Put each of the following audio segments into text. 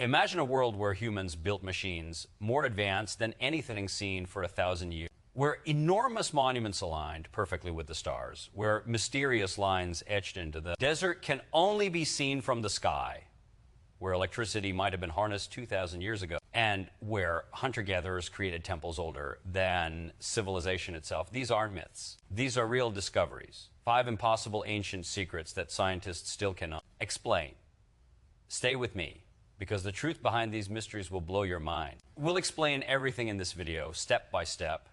Imagine a world where humans built machines more advanced than anything seen for 1,000 years, where enormous monuments aligned perfectly with the stars, where mysterious lines etched into the desert can only be seen from the sky, where electricity might have been harnessed 2,000 years ago, and where hunter-gatherers created temples older than civilization itself. These aren't myths. These are real discoveries. 5 impossible ancient secrets that scientists still cannot explain. Stay with me, because the truth behind these mysteries will blow your mind. We'll explain everything in this video, step by step.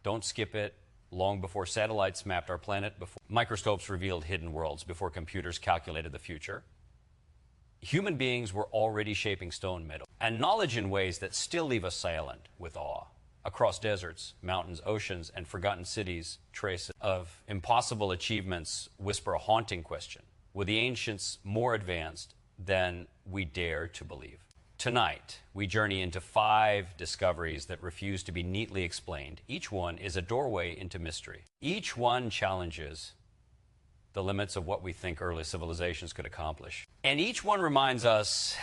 Don't skip it. Long before satellites mapped our planet, before microscopes revealed hidden worlds, before computers calculated the future, human beings were already shaping stone metal and knowledge in ways that still leave us silent with awe. Across deserts, mountains, oceans, and forgotten cities, traces of impossible achievements whisper a haunting question. Were the ancients more advanced than we dare to believe? Tonight, we journey into 5 discoveries that refuse to be neatly explained. Each one is a doorway into mystery. Each one challenges the limits of what we think early civilizations could accomplish. And each one reminds us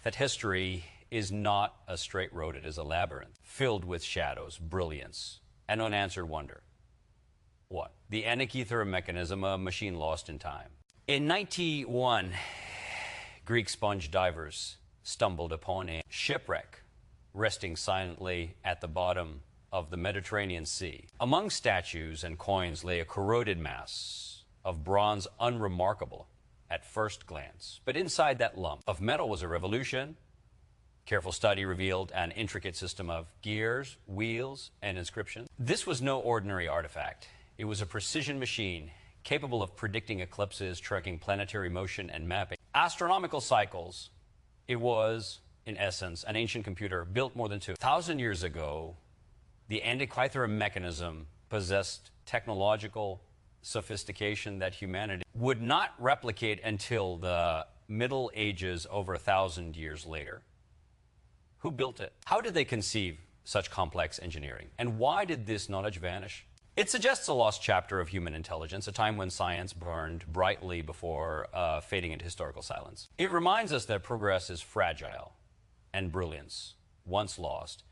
that history is not a straight road, it is a labyrinth, filled with shadows, brilliance, and unanswered wonder. What? The Antikythera mechanism, a machine lost in time. In 91, Greek sponge divers stumbled upon a shipwreck resting silently at the bottom of the Mediterranean Sea. Among statues and coins lay a corroded mass of bronze unremarkable at first glance. But inside that lump of metal was a revolution. Careful study revealed an intricate system of gears, wheels, and inscriptions. This was no ordinary artifact. It was a precision machine capable of predicting eclipses, tracking planetary motion, and mapping astronomical cycles. It was, in essence, an ancient computer built more than 2,000 years ago. The Antikythera mechanism possessed technological sophistication that humanity would not replicate until the Middle Ages over 1,000 years later. Who built it? How did they conceive such complex engineering? And why did this knowledge vanish? It suggests a lost chapter of human intelligence, a time when science burned brightly before fading into historical silence. It reminds us that progress is fragile, and brilliance, once lost,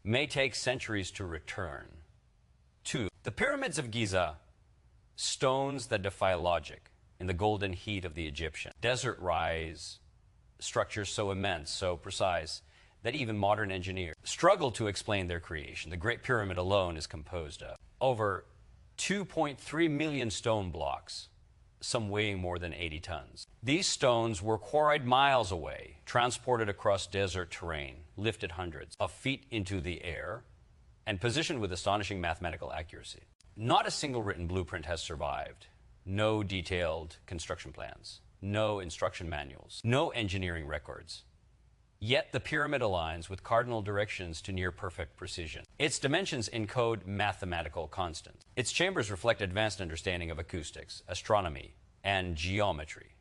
may take centuries to return. 2. The pyramids of Giza, stones that defy logic in the golden heat of the Egyptian. Desert rise, structures so immense, so precise, that even modern engineers struggle to explain their creation. The Great Pyramid alone is composed of over 2.3 million stone blocks, some weighing more than 80 tons. These stones were quarried miles away, transported across desert terrain, lifted hundreds of feet into the air, and positioned with astonishing mathematical accuracy. Not a single written blueprint has survived. No detailed construction plans, no instruction manuals, no engineering records. Yet the pyramid aligns with cardinal directions to near-perfect precision. Its dimensions encode mathematical constants. Its chambers reflect advanced understanding of acoustics, astronomy, and geometry.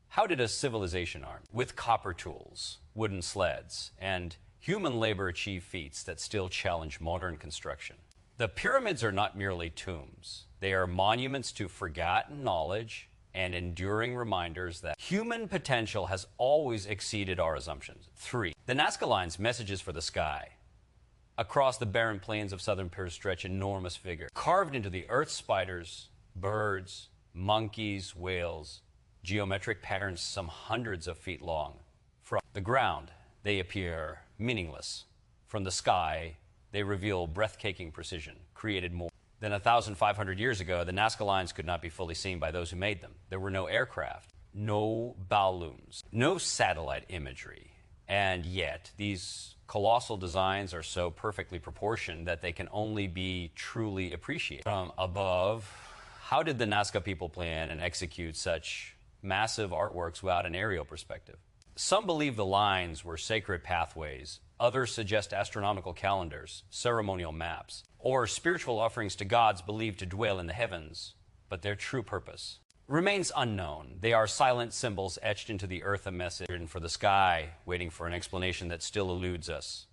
How did a civilization armed with copper tools, wooden sleds, and human labor achieve feats that still challenge modern construction? The pyramids are not merely tombs. They are monuments to forgotten knowledge and enduring reminders that human potential has always exceeded our assumptions. 3. The Nazca Line's messages for the sky. Across the barren plains of southern Peru stretch enormous figures, carved into the earth spiders, birds, monkeys, whales, geometric patterns some hundreds of feet long. From the ground, they appear meaningless. From the sky, they reveal breathtaking precision, created more than 1,500 years ago. The Nazca Lines could not be fully seen by those who made them. There were no aircraft, no balloons, no satellite imagery. And yet, these colossal designs are so perfectly proportioned that they can only be truly appreciated. From above, how did the Nazca people plan and execute such massive artworks without an aerial perspective? Some believe the lines were sacred pathways. Others suggest astronomical calendars, ceremonial maps, or spiritual offerings to gods believed to dwell in the heavens, but their true purpose remains unknown. They are silent symbols etched into the earth, a message written for the sky, waiting for an explanation that still eludes us.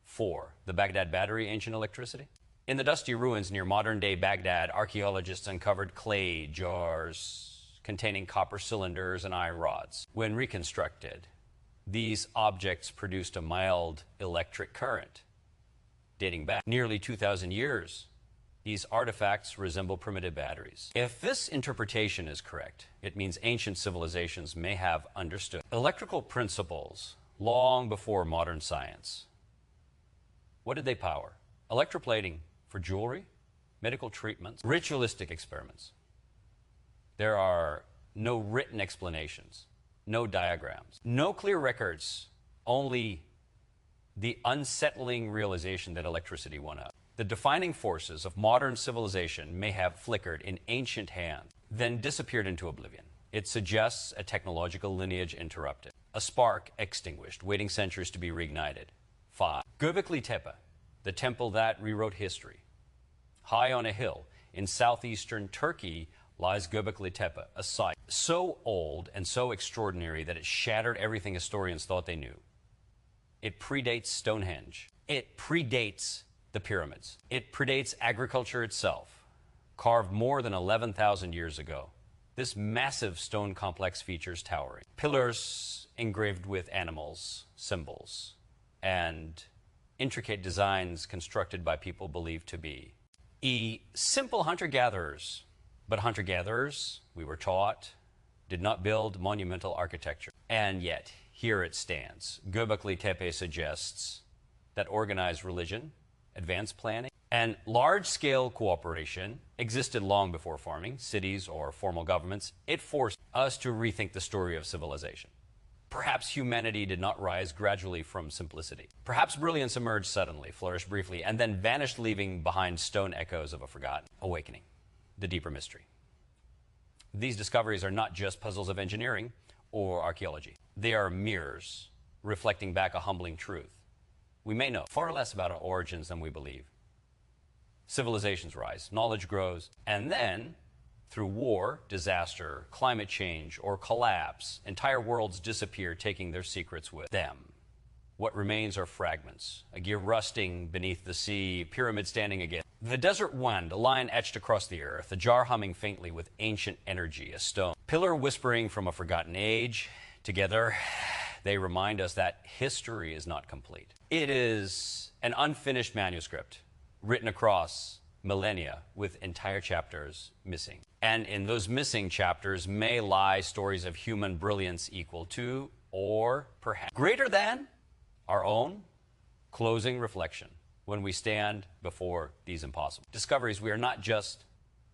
4. The Baghdad battery, ancient electricity. In the dusty ruins near modern-day Baghdad, archaeologists uncovered clay jars containing copper cylinders and iron rods. When reconstructed, these objects produced a mild electric current. Dating back nearly 2,000 years, these artifacts resemble primitive batteries. If this interpretation is correct, it means ancient civilizations may have understood electrical principles long before modern science. What did they power? Electroplating for jewelry, medical treatments, ritualistic experiments. There are no written explanations, no diagrams, no clear records, only the unsettling realization that electricity won out. The defining forces of modern civilization may have flickered in ancient hands, then disappeared into oblivion. It suggests a technological lineage interrupted, a spark extinguished, waiting centuries to be reignited. 5. Göbekli Tepe, the temple that rewrote history. High on a hill in southeastern Turkey lies Göbekli Tepe, a site so old and so extraordinary that it shattered everything historians thought they knew. It predates Stonehenge. It predates the pyramids. It predates agriculture itself, carved more than 11,000 years ago. This massive stone complex features towering pillars engraved with animals, symbols, and intricate designs constructed by people believed to be simple hunter-gatherers. But hunter-gatherers, we were taught, did not build monumental architecture. And yet, here it stands. Göbekli Tepe suggests that organized religion, advanced planning, and large-scale cooperation existed long before farming, cities, or formal governments. It forced us to rethink the story of civilization. Perhaps humanity did not rise gradually from simplicity. Perhaps brilliance emerged suddenly, flourished briefly, and then vanished, leaving behind stone echoes of a forgotten awakening. The deeper mystery. These discoveries are not just puzzles of engineering or archaeology. They are mirrors reflecting back a humbling truth. We may know far less about our origins than we believe. Civilizations rise, knowledge grows, and then, through war, disaster, climate change, or collapse, entire worlds disappear, taking their secrets with them. What remains are fragments, a gear rusting beneath the sea, pyramid standing again. The desert wind, a line etched across the earth, a jar humming faintly with ancient energy, a stone. Pillar whispering from a forgotten age. Together, they remind us that history is not complete. It is an unfinished manuscript, written across millennia with entire chapters missing. And in those missing chapters may lie stories of human brilliance equal to, or perhaps greater than, our own closing reflection when we stand before these impossible discoveries. We are not just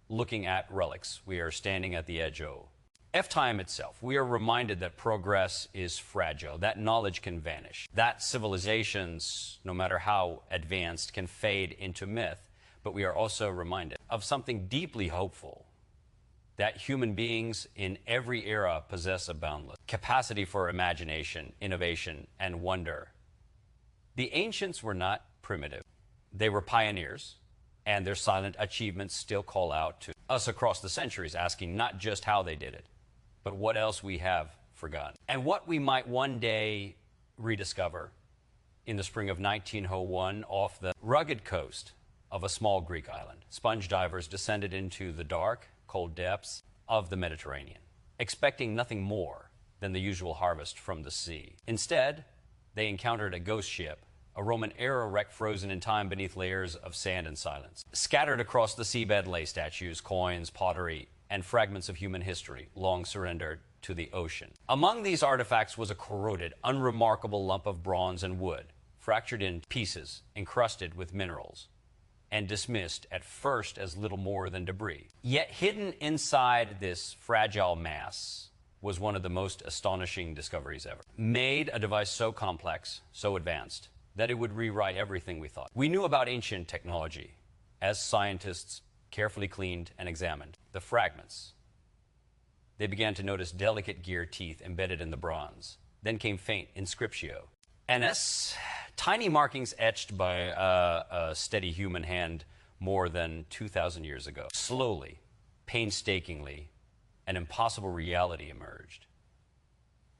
looking at relics. We are standing at the edge of time itself. We are reminded that progress is fragile, that knowledge can vanish, that civilizations, no matter how advanced, can fade into myth. But we are also reminded of something deeply hopeful, that human beings in every era possess a boundless capacity for imagination, innovation, and wonder. The ancients were not primitive. They were pioneers, and their silent achievements still call out to us across the centuries, asking not just how they did it, but what else we have forgotten, and what we might one day rediscover. In the spring of 1901, off the rugged coast of a small Greek island, sponge divers descended into the dark, cold depths of the Mediterranean, expecting nothing more than the usual harvest from the sea. Instead, they encountered a ghost ship, a Roman era wreck frozen in time beneath layers of sand and silence. Scattered across the seabed lay statues, coins, pottery, and fragments of human history, long surrendered to the ocean. Among these artifacts was a corroded, unremarkable lump of bronze and wood, fractured in pieces, encrusted with minerals, and dismissed at first as little more than debris. Yet hidden inside this fragile mass was one of the most astonishing discoveries ever. Made a device so complex, so advanced, that it would rewrite everything we thought. We knew about ancient technology as scientists carefully cleaned and examined the fragments. They began to notice delicate gear teeth embedded in the bronze. Then came faint inscriptio. NS, tiny markings etched by a steady human hand more than 2,000 years ago. Slowly, painstakingly, an impossible reality emerged.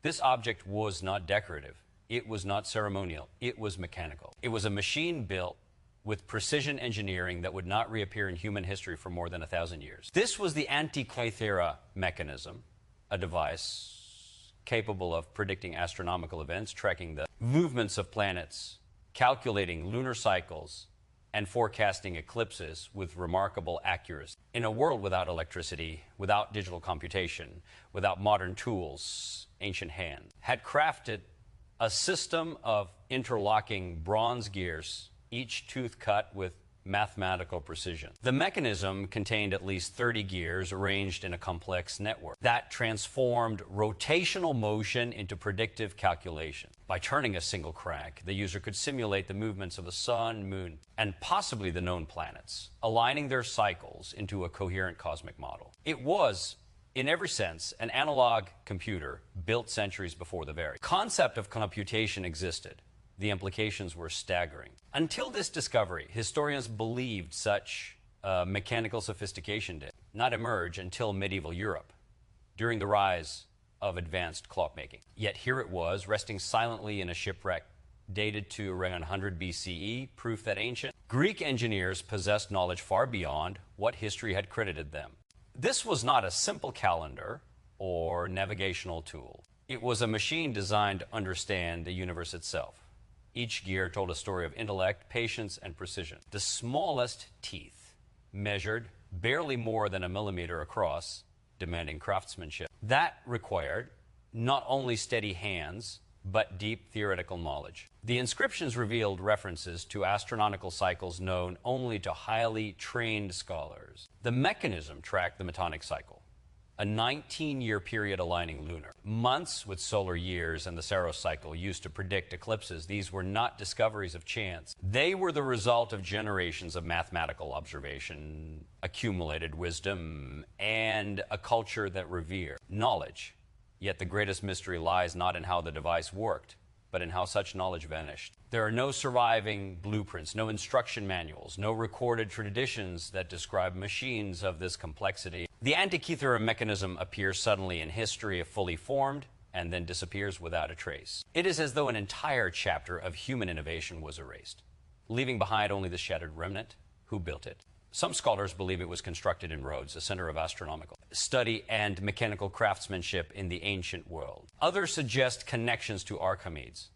This object was not decorative. It was not ceremonial. It was mechanical. It was a machine built with precision engineering that would not reappear in human history for more than 1,000 years. This was the Antikythera mechanism, a device capable of predicting astronomical events, tracking the movements of planets, calculating lunar cycles, and forecasting eclipses with remarkable accuracy. In a world without electricity, without digital computation, without modern tools, ancient hands had crafted a system of interlocking bronze gears, each tooth cut with mathematical precision. The mechanism contained at least 30 gears arranged in a complex network that transformed rotational motion into predictive calculation. By turning a single crank, the user could simulate the movements of the sun, moon, and possibly the known planets, aligning their cycles into a coherent cosmic model. It was, in every sense, an analog computer built centuries before the very concept of computation existed. The implications were staggering. Until this discovery, historians believed such mechanical sophistication did not emerge until medieval Europe, during the rise of advanced clockmaking. Yet here it was, resting silently in a shipwreck dated to around 100 BCE, proof that ancient Greek engineers possessed knowledge far beyond what history had credited them. This was not a simple calendar or navigational tool. It was a machine designed to understand the universe itself. Each gear told a story of intellect, patience, and precision. The smallest teeth measured barely more than a millimeter across, demanding craftsmanship. That required not only steady hands, but deep theoretical knowledge. The inscriptions revealed references to astronomical cycles known only to highly trained scholars. The mechanism tracked the Metonic cycle, a 19-year period aligning lunar, months with solar years, and the Saros cycle used to predict eclipses. These were not discoveries of chance. They were the result of generations of mathematical observation, accumulated wisdom, and a culture that revered knowledge. Yet the greatest mystery lies not in how the device worked, but in how such knowledge vanished. There are no surviving blueprints, no instruction manuals, no recorded traditions that describe machines of this complexity. The Antikythera mechanism appears suddenly in history fully formed and then disappears without a trace. It is as though an entire chapter of human innovation was erased, leaving behind only the shattered remnant. Who built it? Some scholars believe it was constructed in Rhodes, a center of astronomical study and mechanical craftsmanship in the ancient world. Others suggest connections to Archimedes,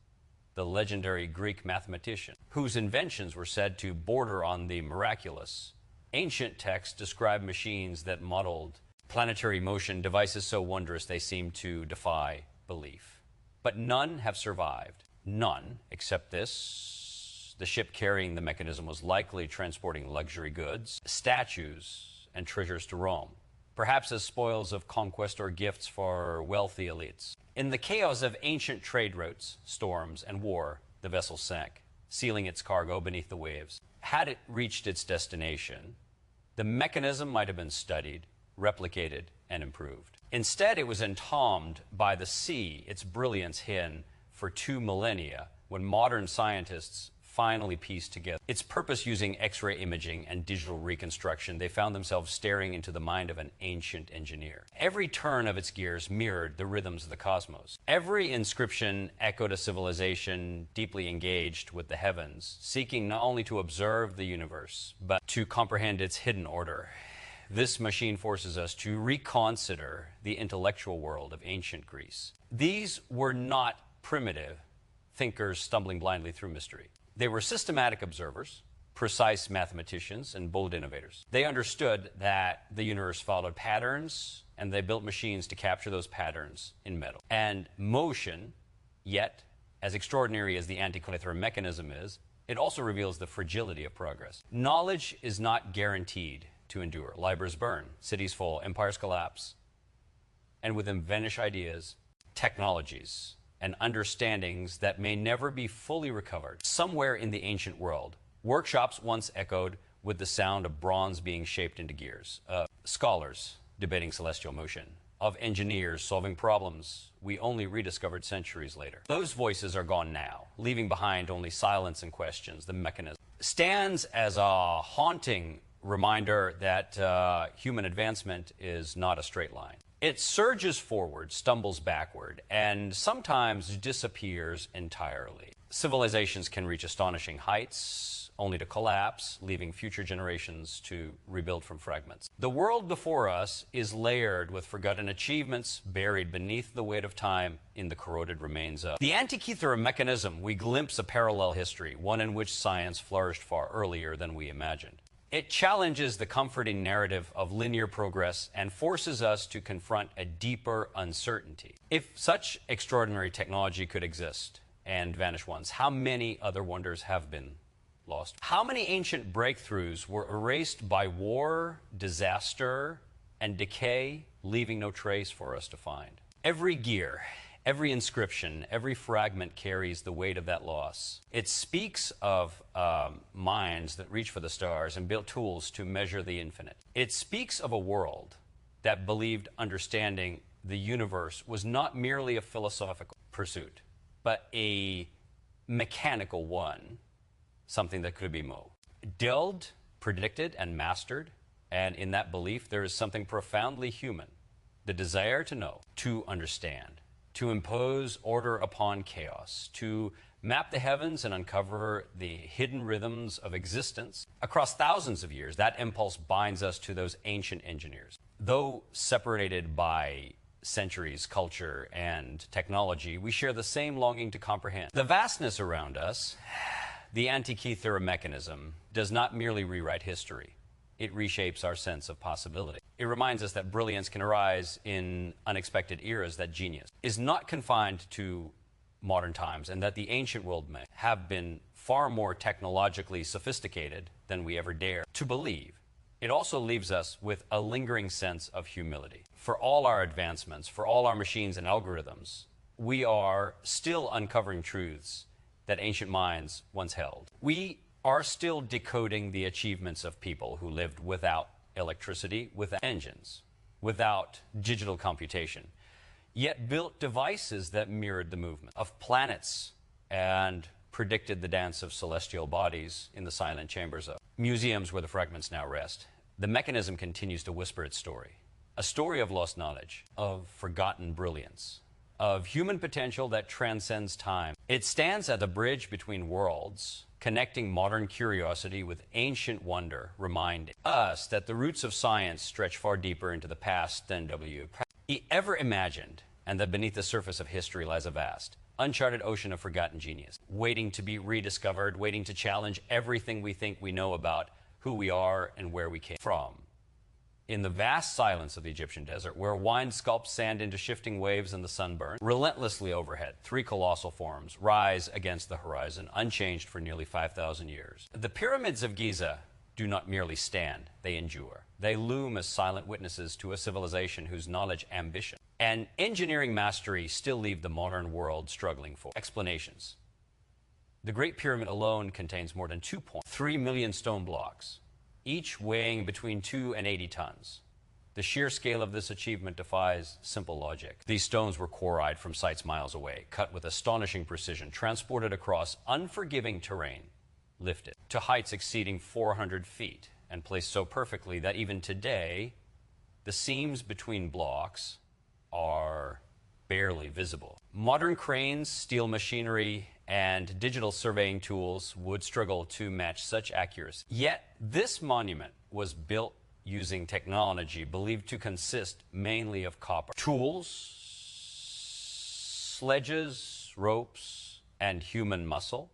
the legendary Greek mathematician, whose inventions were said to border on the miraculous. Ancient texts describe machines that modeled planetary motion, devices so wondrous they seem to defy belief. But none have survived. None, except this. The ship carrying the mechanism was likely transporting luxury goods, statues, and treasures to Rome, perhaps as spoils of conquest or gifts for wealthy elites. In the chaos of ancient trade routes, storms, and war, the vessel sank, sealing its cargo beneath the waves. Had it reached its destination, the mechanism might have been studied, replicated, and improved. Instead, it was entombed by the sea, its brilliance hidden for 2 millennia, when modern scientists finally pieced together its purpose using X-ray imaging and digital reconstruction. They found themselves staring into the mind of an ancient engineer. Every turn of its gears mirrored the rhythms of the cosmos. Every inscription echoed a civilization deeply engaged with the heavens, seeking not only to observe the universe, but to comprehend its hidden order. This machine forces us to reconsider the intellectual world of ancient Greece. These were not primitive thinkers stumbling blindly through mystery. They were systematic observers, precise mathematicians, and bold innovators. They understood that the universe followed patterns, and they built machines to capture those patterns in metal. And motion, yet, as extraordinary as the Antikythera mechanism is, it also reveals the fragility of progress. Knowledge is not guaranteed to endure. Libraries burn, cities fall, empires collapse. And with them vanish ideas, technologies, and understandings that may never be fully recovered. Somewhere in the ancient world, workshops once echoed with the sound of bronze being shaped into gears, of scholars debating celestial motion, of engineers solving problems we only rediscovered centuries later. Those voices are gone now, leaving behind only silence and questions. The mechanism stands as a haunting reminder that human advancement is not a straight line. It surges forward, stumbles backward, and sometimes disappears entirely. Civilizations can reach astonishing heights, only to collapse, leaving future generations to rebuild from fragments. The world before us is layered with forgotten achievements buried beneath the weight of time in the corroded remains of. The Antikythera mechanism, we glimpse a parallel history, one in which science flourished far earlier than we imagined. It challenges the comforting narrative of linear progress and forces us to confront a deeper uncertainty. If such extraordinary technology could exist and vanish once, how many other wonders have been lost? How many ancient breakthroughs were erased by war, disaster, and decay, leaving no trace for us to find? Every gear, every inscription, every fragment carries the weight of that loss. It speaks of minds that reach for the stars and built tools to measure the infinite. It speaks of a world that believed understanding the universe was not merely a philosophical pursuit, but a mechanical one, something that could be moved. Delved, predicted, and mastered, and in that belief there is something profoundly human, the desire to know, to understand, to impose order upon chaos, to map the heavens and uncover the hidden rhythms of existence. Across thousands of years, that impulse binds us to those ancient engineers. Though separated by centuries, culture, and technology, we share the same longing to comprehend. The vastness around us, the Antikythera mechanism, does not merely rewrite history. It reshapes our sense of possibility. It reminds us that brilliance can arise in unexpected eras, that genius is not confined to modern times, and that the ancient world may have been far more technologically sophisticated than we ever dare to believe. It also leaves us with a lingering sense of humility. For all our advancements, for all our machines and algorithms, we are still uncovering truths that ancient minds once held. We are still decoding the achievements of people who lived without electricity, without engines, without digital computation, yet built devices that mirrored the movement of planets and predicted the dance of celestial bodies in the silent chambers of museums where the fragments now rest. The mechanism continues to whisper its story, a story of lost knowledge, of forgotten brilliance, of human potential that transcends time. It stands at the bridge between worlds, connecting modern curiosity with ancient wonder, reminding us that the roots of science stretch far deeper into the past than we ever imagined, and that beneath the surface of history lies a vast, uncharted ocean of forgotten genius, waiting to be rediscovered, waiting to challenge everything we think we know about who we are and where we came from. In the vast silence of the Egyptian desert, where wind sculpts sand into shifting waves and the sun burns, relentlessly overhead, three colossal forms rise against the horizon, unchanged for nearly 5,000 years. The pyramids of Giza do not merely stand, they endure. They loom as silent witnesses to a civilization whose knowledge, ambition, and engineering mastery still leave the modern world struggling for explanations. The Great Pyramid alone contains more than 2.3 million stone blocks, each weighing between 2 and 80 tons. The sheer scale of this achievement defies simple logic. These stones were quarried from sites miles away, cut with astonishing precision, transported across unforgiving terrain, lifted to heights exceeding 400 feet, and placed so perfectly that even today, the seams between blocks are barely visible. Modern cranes, steel machinery, and digital surveying tools would struggle to match such accuracy. Yet, this monument was built using technology believed to consist mainly of copper. Tools, sledges, ropes, and human muscle.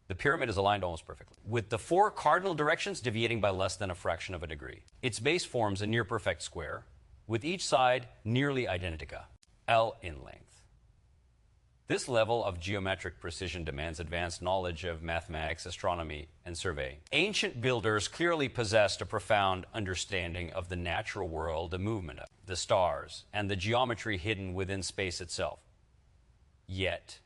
The pyramid is aligned almost perfectly, with the four cardinal directions deviating by less than a fraction of a degree. Its base forms a near-perfect square, with each side nearly identical, L in length. This level of geometric precision demands advanced knowledge of mathematics, astronomy, and surveying. Ancient builders clearly possessed a profound understanding of the natural world, the movement of the stars, and the geometry hidden within space itself. Yet,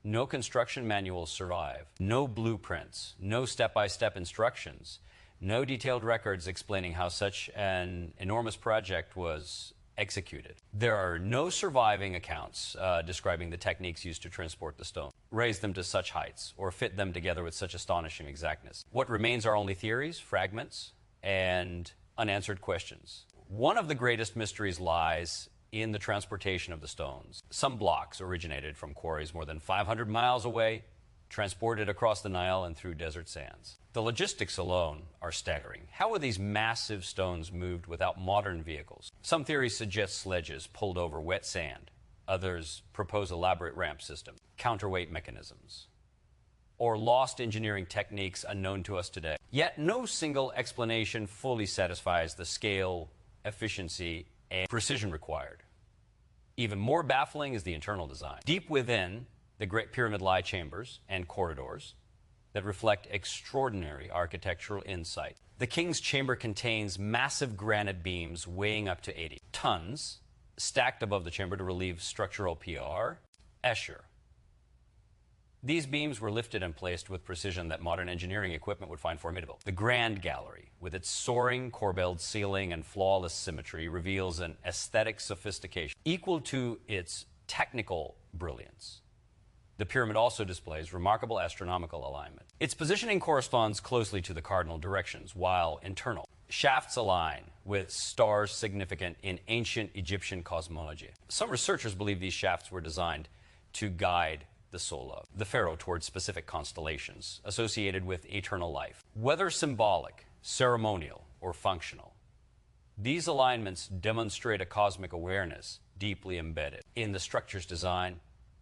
no construction manuals survive, no blueprints, no step-by-step instructions, no detailed records explaining how such an enormous project was executed. There are no surviving accounts describing the techniques used to transport the stone, raise them to such heights, or fit them together with such astonishing exactness. What remains are only theories, fragments, and unanswered questions. One of the greatest mysteries lies in the transportation of the stones. Some blocks originated from quarries more than 500 miles away, transported across the Nile and through desert sands. The logistics alone are staggering. How were these massive stones moved without modern vehicles? Some theories suggest sledges pulled over wet sand. Others propose elaborate ramp systems, counterweight mechanisms, or lost engineering techniques unknown to us today. Yet no single explanation fully satisfies the scale, efficiency, and precision required. Even more baffling is the internal design. Deep within the Great Pyramid lie chambers and corridors that reflect extraordinary architectural insight. The King's Chamber contains massive granite beams weighing up to 80 tons, stacked above the chamber to relieve structural PR. Escher. These beams were lifted and placed with precision that modern engineering equipment would find formidable. The Grand Gallery, with its soaring corbelled ceiling and flawless symmetry, reveals an aesthetic sophistication equal to its technical brilliance. The pyramid also displays remarkable astronomical alignment. Its positioning corresponds closely to the cardinal directions, while internal shafts align with stars significant in ancient Egyptian cosmology. Some researchers believe these shafts were designed to guide the soul of the pharaoh towards specific constellations associated with eternal life. Whether symbolic, ceremonial, or functional, these alignments demonstrate a cosmic awareness deeply embedded in the structure's design.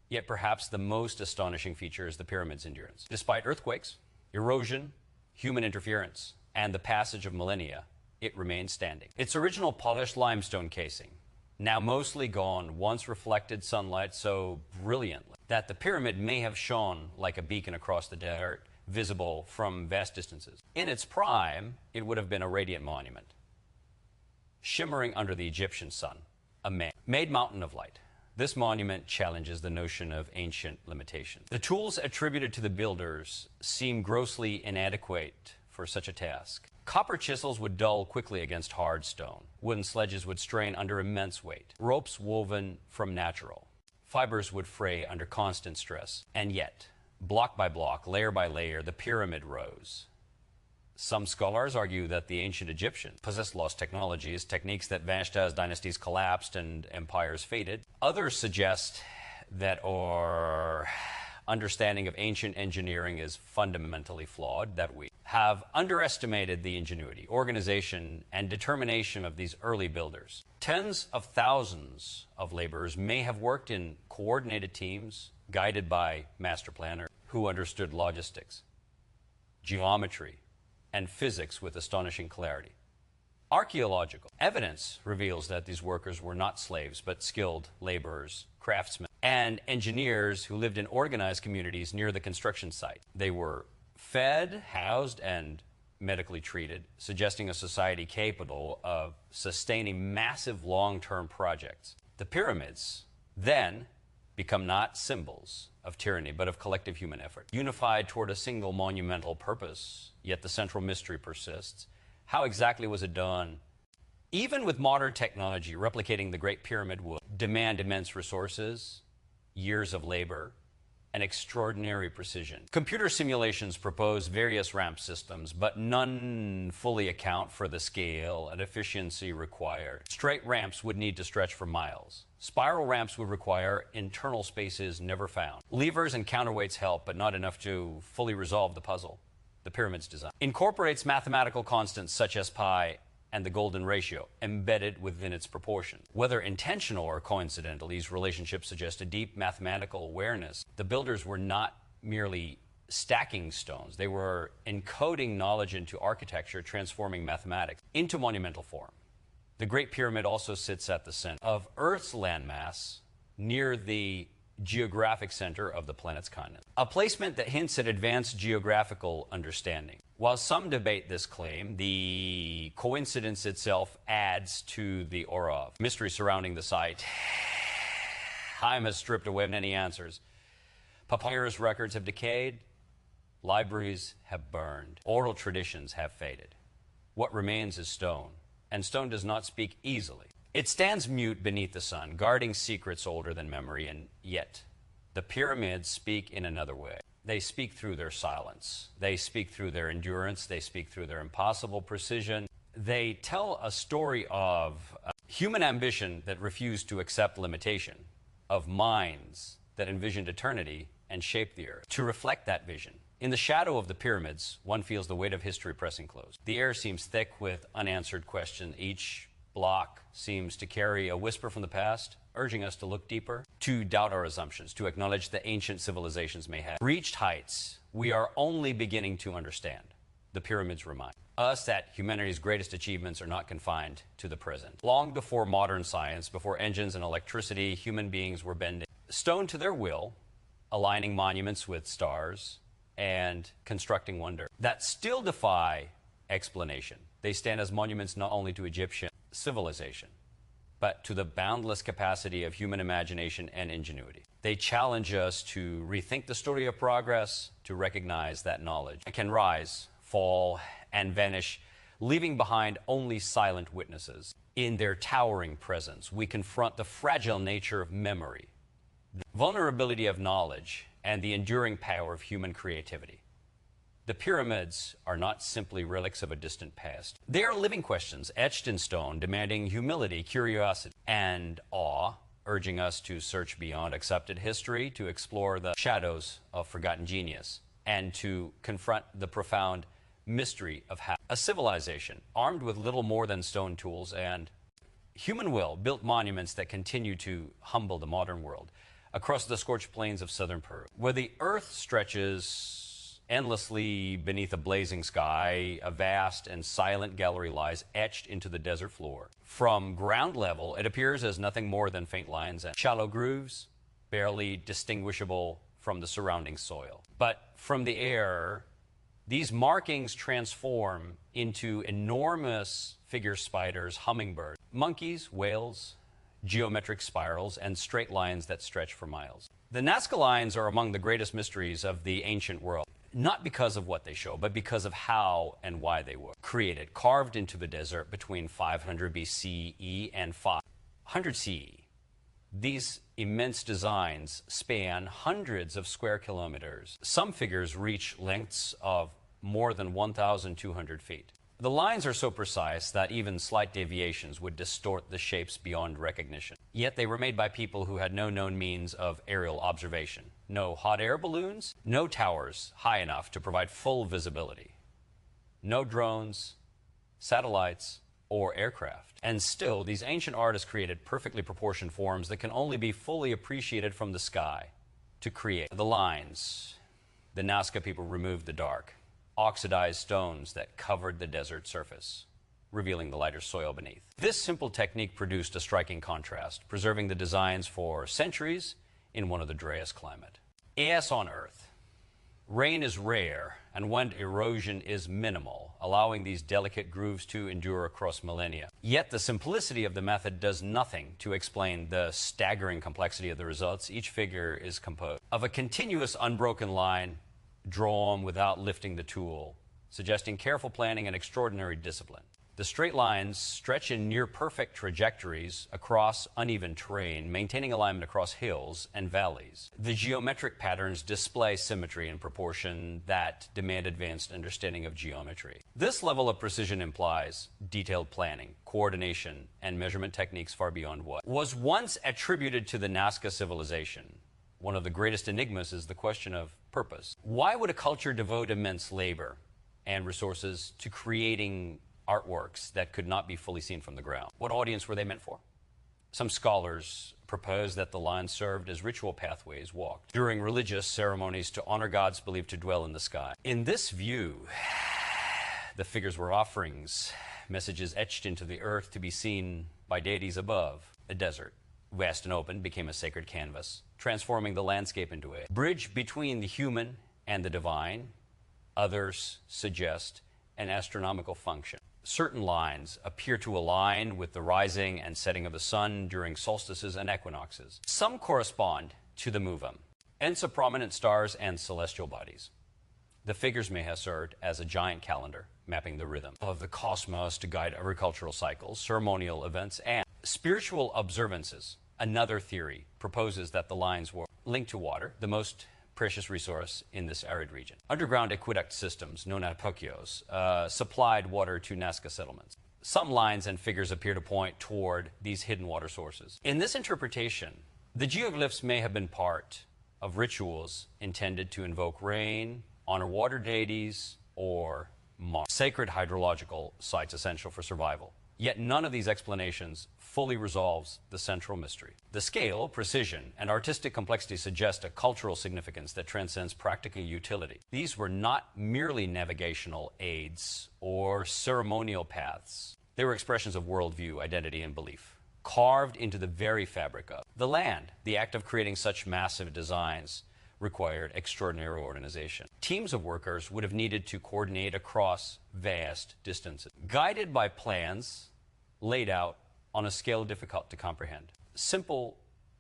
Yet perhaps the most astonishing feature is the pyramid's endurance. Despite earthquakes, erosion, human interference, and the passage of millennia, it remains standing. Its original polished limestone casing, now mostly gone, once reflected sunlight so brilliantly that the pyramid may have shone like a beacon across the desert, visible from vast distances. In its prime, it would have been a radiant monument, shimmering under the Egyptian sun, a man-made mountain of light. This monument challenges the notion of ancient limitation. The tools attributed to the builders seem grossly inadequate for such a task. Copper chisels would dull quickly against hard stone. Wooden sledges would strain under immense weight. Ropes woven from natural fibers would fray under constant stress. And yet, block by block, layer by layer, the pyramid rose. Some scholars argue that the ancient Egyptians possessed lost technologies, techniques that vanished as dynasties collapsed and empires faded. Others suggest that our understanding of ancient engineering is fundamentally flawed, that we have underestimated the ingenuity, organization, and determination of these early builders. Tens of thousands of laborers may have worked in coordinated teams, guided by master planners who understood logistics, geometry, and physics with astonishing clarity. Archaeological evidence reveals that these workers were not slaves, but skilled laborers, craftsmen, and engineers who lived in organized communities near the construction site. They were fed, housed, and medically treated, suggesting a society capable of sustaining massive long-term projects. The pyramids then become not symbols of tyranny, but of collective human effort, unified toward a single monumental purpose, yet the central mystery persists. How exactly was it done? Even with modern technology, replicating the Great Pyramid would demand immense resources, years of labor, and extraordinary precision. Computer simulations propose various ramp systems, but none fully account for the scale and efficiency required. Straight ramps would need to stretch for miles. Spiral ramps would require internal spaces never found. Levers and counterweights help, but not enough to fully resolve the puzzle. The pyramid's design incorporates mathematical constants such as pi and the golden ratio embedded within its proportion. Whether intentional or coincidental, these relationships suggest a deep mathematical awareness. The builders were not merely stacking stones. They were encoding knowledge into architecture, transforming mathematics into monumental form. The Great Pyramid also sits at the center of Earth's landmass, near the geographic center of the planet's continent, a placement that hints at advanced geographical understanding. While some debate this claim, the coincidence itself adds to the aura of mystery surrounding the site. Time has stripped away many answers. Papyrus records have decayed, libraries have burned, oral traditions have faded. What remains is stone, and stone does not speak easily. It stands mute beneath the sun, guarding secrets older than memory, and yet the pyramids speak in another way. They speak through their silence. They speak through their endurance. They speak through their impossible precision. They tell a story of human ambition that refused to accept limitation, of minds that envisioned eternity and shaped the earth. To reflect that vision, in the shadow of the pyramids, one feels the weight of history pressing close. The air seems thick with unanswered questions. Each block seems to carry a whisper from the past, urging us to look deeper, to doubt our assumptions, to acknowledge that ancient civilizations may have reached heights we are only beginning to understand. The pyramids remind us that humanity's greatest achievements are not confined to the present. Long before modern science, before engines and electricity, human beings were bending stone to their will, aligning monuments with stars, and constructing wonder that still defy explanation. They stand as monuments not only to Egyptian civilization, but to the boundless capacity of human imagination and ingenuity. They challenge us to rethink the story of progress, to recognize that knowledge can rise, fall, and vanish, leaving behind only silent witnesses. In their towering presence, we confront the fragile nature of memory, the vulnerability of knowledge, and the enduring power of human creativity. The pyramids are not simply relics of a distant past. They are living questions etched in stone, demanding humility, curiosity, and awe, urging us to search beyond accepted history, to explore the shadows of forgotten genius, and to confront the profound mystery of how a civilization armed with little more than stone tools and human will built monuments that continue to humble the modern world across the scorched plains of southern Peru, where the earth stretches endlessly beneath a blazing sky. A vast and silent gallery lies etched into the desert floor. From ground level, it appears as nothing more than faint lines and shallow grooves, barely distinguishable from the surrounding soil. But from the air, these markings transform into enormous figure spiders, hummingbirds, monkeys, whales, geometric spirals, and straight lines that stretch for miles. The Nazca lines are among the greatest mysteries of the ancient world, not because of what they show, but because of how and why they were created, carved into the desert between 500 BCE and 500 CE. These immense designs span hundreds of square kilometers. Some figures reach lengths of more than 1,200 feet. The lines are so precise that even slight deviations would distort the shapes beyond recognition. Yet they were made by people who had no known means of aerial observation. No hot air balloons, no towers high enough to provide full visibility. No drones, satellites, or aircraft. And still, these ancient artists created perfectly proportioned forms that can only be fully appreciated from the sky. To create the lines, the Nazca people removed the dark, oxidized stones that covered the desert surface, revealing the lighter soil beneath. This simple technique produced a striking contrast, preserving the designs for centuries in one of the driest climates. As on Earth, rain is rare and wind erosion is minimal, allowing these delicate grooves to endure across millennia. Yet the simplicity of the method does nothing to explain the staggering complexity of the results. Each figure is composed of a continuous unbroken line drawn without lifting the tool, suggesting careful planning and extraordinary discipline. The straight lines stretch in near-perfect trajectories across uneven terrain, maintaining alignment across hills and valleys. The geometric patterns display symmetry and proportion that demand advanced understanding of geometry. This level of precision implies detailed planning, coordination, and measurement techniques far beyond what was once attributed to the Nazca civilization. One of the greatest enigmas is the question of purpose. Why would a culture devote immense labor and resources to creating artworks that could not be fully seen from the ground? What audience were they meant for? Some scholars propose that the lines served as ritual pathways walked during religious ceremonies to honor gods believed to dwell in the sky. In this view, the figures were offerings, messages etched into the earth to be seen by deities above. A desert, vast and open, became a sacred canvas, transforming the landscape into a bridge between the human and the divine. Others suggest an astronomical function. Certain lines appear to align with the rising and setting of the sun during solstices and equinoxes. Some correspond to the Muvum, hence of prominent stars and celestial bodies. The figures may have served as a giant calendar, mapping the rhythm of the cosmos to guide agricultural cycles, ceremonial events, and spiritual observances. Another theory proposes that the lines were linked to water, the most precious resource in this arid region. Underground aqueduct systems, known as pokios, supplied water to Nazca settlements. Some lines and figures appear to point toward these hidden water sources. In this interpretation, the geoglyphs may have been part of rituals intended to invoke rain, honor water deities, or mark sacred hydrological sites essential for survival. Yet none of these explanations fully resolves the central mystery. The scale, precision, and artistic complexity suggest a cultural significance that transcends practical utility. These were not merely navigational aids or ceremonial paths. They were expressions of worldview, identity, and belief, carved into the very fabric of the land. The act of creating such massive designs required extraordinary organization. Teams of workers would have needed to coordinate across vast distances, guided by plans laid out on a scale difficult to comprehend. Simple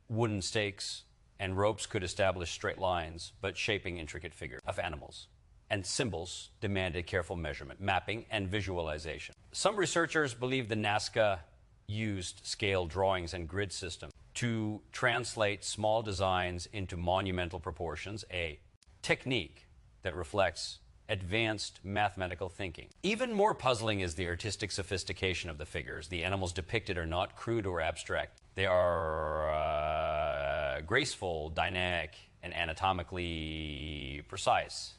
wooden stakes and ropes could establish straight lines, but shaping intricate figures of animals and symbols demanded careful measurement, mapping, and visualization. Some researchers believe the Nazca used scale drawings and grid systems to translate small designs into monumental proportions, a technique that reflects advanced mathematical thinking. Even more puzzling is the artistic sophistication of the figures. The animals depicted are not crude or abstract. They are graceful, dynamic, and anatomically precise.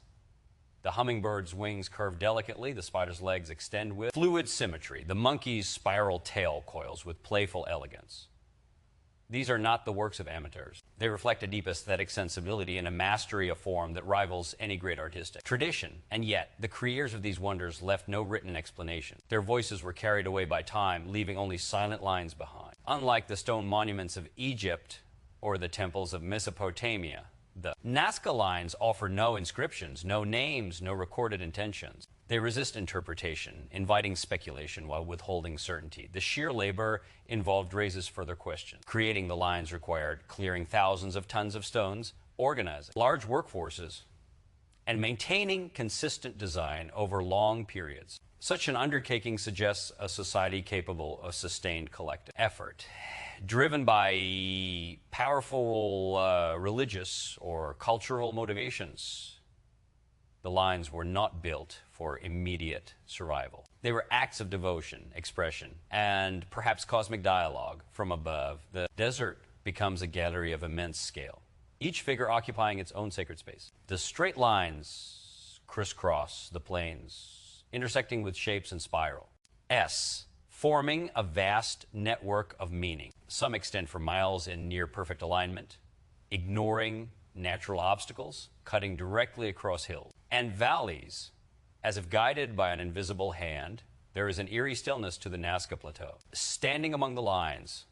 The hummingbird's wings curve delicately, the spider's legs extend with fluid symmetry, the monkey's spiral tail coils with playful elegance. These are not the works of amateurs. They reflect a deep aesthetic sensibility and a mastery of form that rivals any great artistic tradition. And yet, the creators of these wonders left no written explanation. Their voices were carried away by time, leaving only silent lines behind. Unlike the stone monuments of Egypt or the temples of Mesopotamia, the Nazca lines offer no inscriptions, no names, no recorded intentions. They resist interpretation, inviting speculation while withholding certainty. The sheer labor involved raises further questions. Creating the lines required clearing thousands of tons of stones, organizing large workforces, and maintaining consistent design over long periods. Such an undertaking suggests a society capable of sustained collective effort, driven by powerful religious or cultural motivations. The lines were not built for immediate survival. They were acts of devotion, expression, and perhaps cosmic dialogue from above. The desert becomes a gallery of immense scale, each figure occupying its own sacred space. The straight lines crisscross the plains, intersecting with shapes and spiral. Forming a vast network of meaning. Some extend for miles in near perfect alignment, ignoring natural obstacles, cutting directly across hills and valleys. As if guided by an invisible hand, there is an eerie stillness to the Nazca Plateau. Standing among the lines,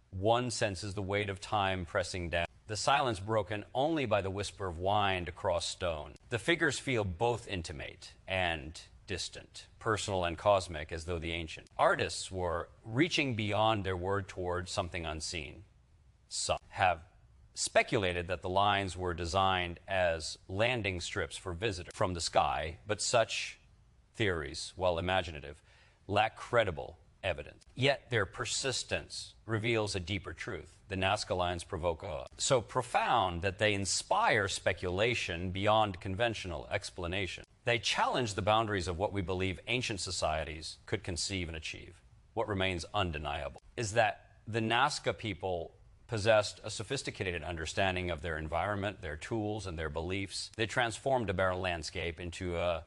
one senses the weight of time pressing down, the silence broken only by the whisper of wind across stone. The figures feel both intimate and distant, personal and cosmic, as though the ancient artists were reaching beyond their word toward something unseen. Some have speculated that the lines were designed as landing strips for visitors from the sky, but such theories, while imaginative, lack credible evidence. Yet their persistence reveals a deeper truth. The Nazca lines provoke awe, so profound that they inspire speculation beyond conventional explanation. They challenge the boundaries of what we believe ancient societies could conceive and achieve. What remains undeniable is that the Nazca people possessed a sophisticated understanding of their environment, their tools, and their beliefs. They transformed a barren landscape into a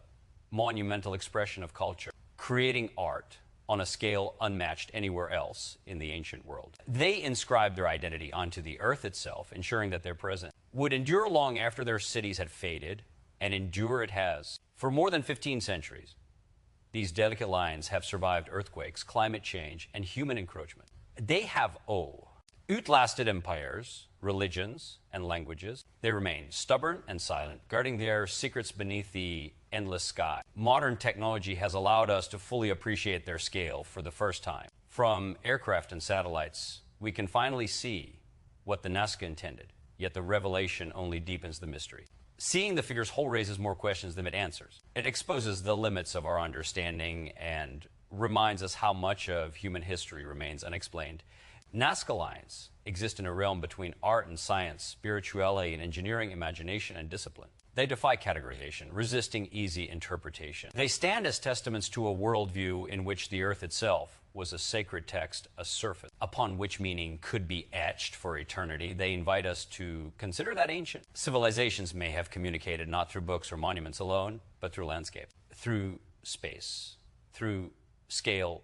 monumental expression of culture, creating art on a scale unmatched anywhere else in the ancient world. They inscribed their identity onto the earth itself, ensuring that their presence would endure long after their cities had faded, and endure it has. For more than 15 centuries, these delicate lines have survived earthquakes, climate change, and human encroachment. They have outlasted empires, religions, and languages. They remain stubborn and silent, guarding their secrets beneath the endless sky. Modern technology has allowed us to fully appreciate their scale for the first time. From aircraft and satellites, we can finally see what the Nazca intended, yet the revelation only deepens the mystery. Seeing the figures whole raises more questions than it answers. It exposes the limits of our understanding and reminds us how much of human history remains unexplained. Nazca lines exist in a realm between art and science, spirituality and engineering, imagination and discipline. They defy categorization, resisting easy interpretation. They stand as testaments to a worldview in which the earth itself was a sacred text, a surface, upon which meaning could be etched for eternity. They invite us to consider that ancient civilizations may have communicated not through books or monuments alone, but through landscape, through space, through scale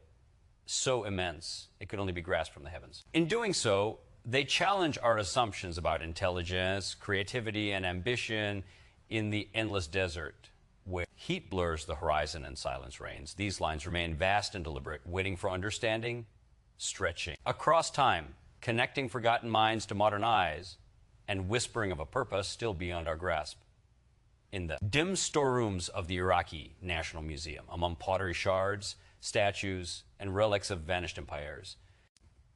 so immense it could only be grasped from the heavens. In doing so, they challenge our assumptions about intelligence, creativity, and ambition in the endless desert where heat blurs the horizon and silence reigns. These lines remain vast and deliberate, waiting for understanding, stretching. Across time, connecting forgotten minds to modern eyes, and whispering of a purpose still beyond our grasp. In the dim storerooms of the Iraqi National Museum, among pottery shards, statues, and relics of vanished empires,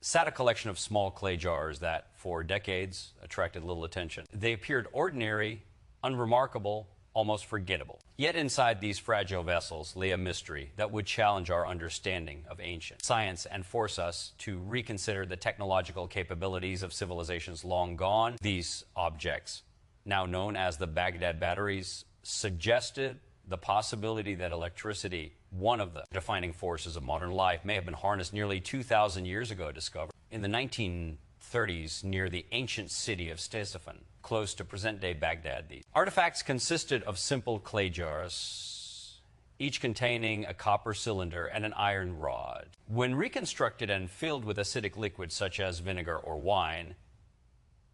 sat a collection of small clay jars that, for decades, attracted little attention. They appeared ordinary, unremarkable, almost forgettable. Yet inside these fragile vessels lay a mystery that would challenge our understanding of ancient science and force us to reconsider the technological capabilities of civilizations long gone. These objects, now known as the Baghdad batteries, suggested the possibility that electricity, one of the defining forces of modern life, may have been harnessed nearly 2,000 years ago, discovered in the 1930s near the ancient city of Ctesiphon, close to present-day Baghdad. These artifacts consisted of simple clay jars, each containing a copper cylinder and an iron rod. When reconstructed and filled with acidic liquid such as vinegar or wine,